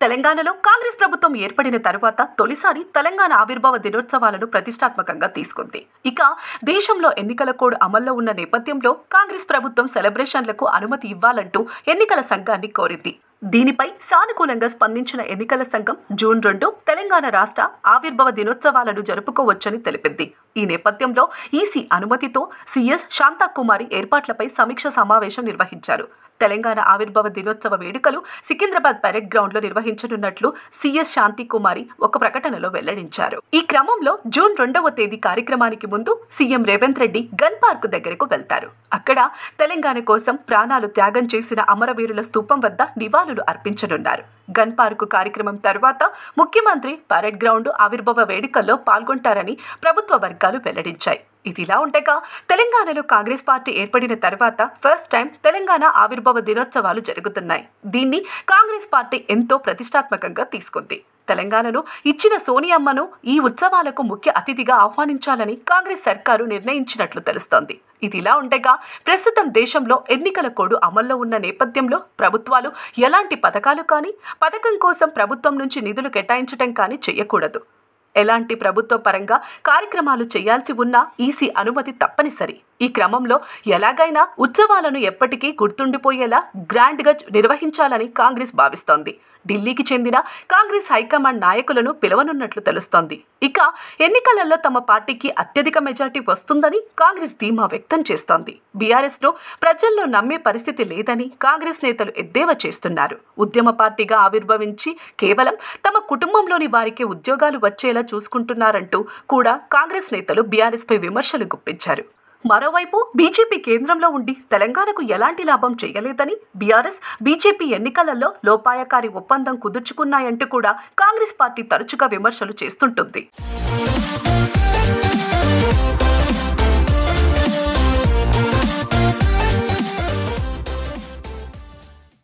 తెలంగాణలో కాంగ్రెస్ ప్రభుత్వం ఏర్పడిన తరువాత తొలిసారి తెలంగాణ ఆవిర్భావ దినోత్సవాలను ప్రతిష్టాత్మకంగా తీసుకుంది. ఇక దేశంలో ఎన్నికల కోడ్ అమల్లో ఉన్న నేపథ్యంలో కాంగ్రెస్ ప్రభుత్వం సెలబ్రేషన్లకు అనుమతి ఇవ్వాలంటూ ఎన్నికల సంఘాన్ని కోరింది. దీనిపై సానుకూలంగా స్పందించిన ఎన్నికల సంఘం జూన్ 2 తెలంగాణ రాష్ట్ర ఆవిర్భావ దినోత్సవాలను జరుపుకోవచ్చని తెలిపింది. ఈ నేపథ్యంలో ఈసీ అనుమతితో సీఎస్ శాంతాకుమారి ఏర్పాట్లపై సమీక్ష సమావేశం నిర్వహించారు. తెలంగాణ ఆవిర్భావ దినోత్సవ వేడుకలు సికింద్రాబాద్ పరేడ్ గ్రౌండ్ లో నిర్వహించనున్నట్లు సీఎస్ శాంతికుమారి ఒక ప్రకటనలో వెల్లడించారు. ఈ క్రమంలో జూన్ 2వ తేదీ కార్యక్రమానికి ముందు CM Revanth Reddy gun park దగ్గరకు వెళ్తారు. అక్కడ తెలంగాణ కోసం ప్రాణాలు త్యాగం చేసిన అమరవీరుల స్తూపం వద్ద నివాళులు అర్పించనున్నారు. గన్ పార్క్ కార్యక్రమం తర్వాత ముఖ్యమంత్రి పరేడ్ గ్రౌండ్ ఆవిర్భావ వేడుకల్లో పాల్గొంటారని ప్రభుత్వ వర్గాలు వెల్లడించాయి. ఇదిలా ఉండగా తెలంగాణలో కాంగ్రెస్ పార్టీ ఏర్పడిన తర్వాత ఫస్ట్ టైం తెలంగాణ ఆవిర్భావ దినోత్సవాలు జరుగుతున్నాయి. దీన్ని కాంగ్రెస్ పార్టీ ఎంతో ప్రతిష్టాత్మకంగా తీసుకుంది. తెలంగాణను ఇచ్చిన సోనియమ్మను ఈ ఉత్సవాలకు ముఖ్య అతిథిగా ఆహ్వానించాలని కాంగ్రెస్ సర్కారు నిర్ణయించినట్లు తెలుస్తోంది. ఇదిలా ఉండగా ప్రస్తుతం దేశంలో ఎన్నికల కోడ్ అమల్లో ఉన్న నేపథ్యంలో ప్రభుత్వాలు ఎలాంటి పథకాలు కానీ పథకం కోసం ప్రభుత్వం నుంచి నిధులు కేటాయించడం కానీ చేయకూడదు. ఎలాంటి ప్రభుత్వ పరంగా కార్యక్రమాలు చేయాల్సి ఉన్నా ఈసీ అనుమతి తప్పనిసరి. ఈ క్రమంలో ఎలాగైనా ఉత్సవాలను ఎప్పటికీ గుర్తుండిపోయేలా గ్రాండ్గా నిర్వహించాలని కాంగ్రెస్ భావిస్తోంది. ఢిల్లీకి చెందిన కాంగ్రెస్ హైకమాండ్ నాయకులను పిలవనున్నట్లు తెలుస్తోంది. ఇక ఎన్నికలలో తమ పార్టీకి అత్యధిక మెజార్టీ వస్తుందని కాంగ్రెస్ ధీమా వ్యక్తం చేస్తోంది. బీఆర్ఎస్ ను ప్రజల్లో నమ్మే పరిస్థితి లేదని కాంగ్రెస్ నేతలు ఎద్దేవా చేస్తున్నారు. ఉద్యమ పార్టీగా ఆవిర్భవించి కేవలం తమ కుటుంబంలోని వారికి ఉద్యోగాలు వచ్చేలా చూసుకుంటున్నారంటూ కూడా కాంగ్రెస్ నేతలు బీఆర్ఎస్ పై విమర్శలు గుప్పించారు. మరోవైపు బీజేపీ కేంద్రంలో ఉండి తెలంగాణకు ఎలాంటి లాభం చేయలేదని, బీఆర్ఎస్ బీజేపీ ఎన్నికలలో లోపాయకారి ఒప్పందం కుదుర్చుకున్నాయంటూ కూడా కాంగ్రెస్ పార్టీ తరచుగా విమర్శలు చేస్తుంటుంది.